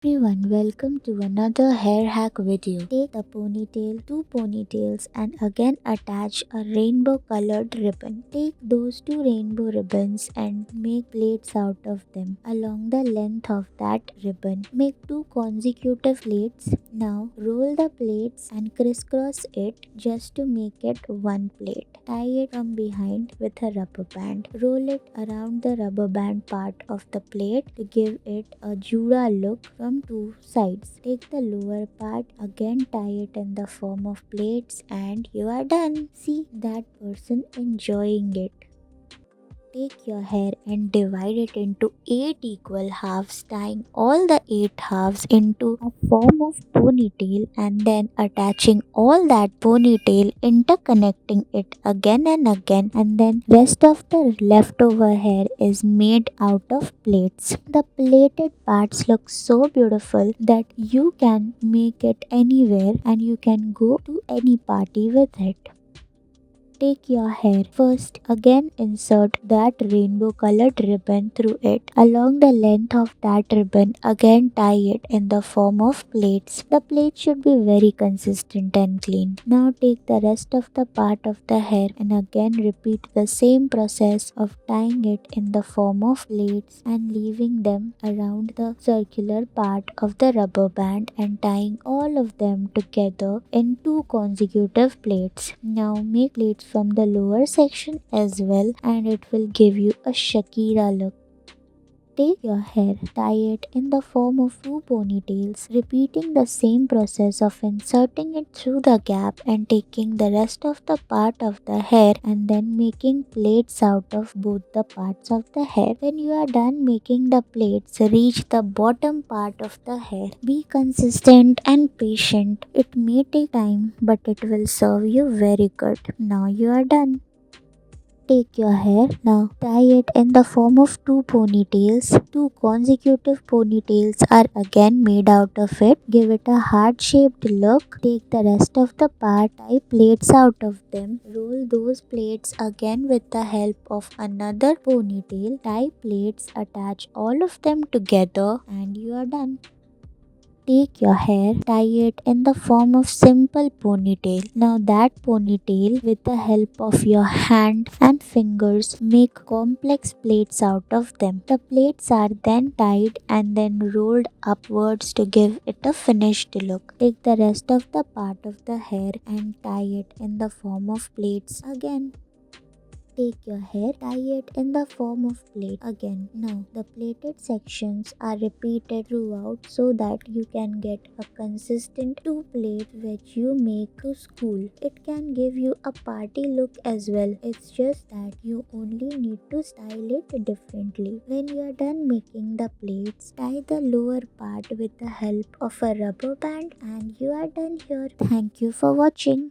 Everyone, welcome to another hair hack video. Take a ponytail, two ponytails, and again attach a rainbow colored ribbon. Take those two rainbow ribbons and make plaits out of them. Along the length of that ribbon, make two consecutive plaits. Now roll the plaits and crisscross it just to make it one plait. Tie it from behind with a rubber band. Roll it around the rubber band part of the plate to give it a Jura look from two sides. Take the lower part, again tie it in the form of plaits, and you are done. See that person enjoying it. Take your hair and divide it into 8 equal halves, tying all the 8 halves into a form of ponytail and then attaching all that ponytail, interconnecting it again and again, and then rest of the leftover hair is made out of plaits. The plaited parts look so beautiful that you can make it anywhere and you can go to any party with it. Take your hair. First, again insert that rainbow colored ribbon through it. Along the length of that ribbon, again tie it in the form of plaits. The plaits should be very consistent and clean. Now take the rest of the part of the hair and again repeat the same process of tying it in the form of plaits and leaving them around the circular part of the rubber band and tying all of them together in two consecutive plaits. Now make plaits from the lower section as well and it will give you a Shakira look. Take your hair, tie it in the form of two ponytails, repeating the same process of inserting it through the gap and taking the rest of the part of the hair and then making plaits out of both the parts of the hair. When you are done making the plaits, reach the bottom part of the hair. Be consistent and patient. It may take time, but it will serve you very good. Now you are done. Take your hair, now tie it in the form of two ponytails. Two consecutive ponytails are again made out of it. Give it a heart shaped look. Take the rest of the part, tie plaits out of them. Roll those plaits again with the help of another ponytail. Tie plaits, attach all of them together, and you are done. Take your hair, tie it in the form of simple ponytail. Now that ponytail, with the help of your hand and fingers, make complex plaits out of them. The plaits are then tied and then rolled upwards to give it a finished look. Take the rest of the part of the hair and tie it in the form of plaits again. Take your hair, tie it in the form of plait again. Now, the plaited sections are repeated throughout so that you can get a consistent two plait which you make to school. It can give you a party look as well. It's just that you only need to style it differently. When you are done making the plaits, tie the lower part with the help of a rubber band and you are done here. Thank you for watching.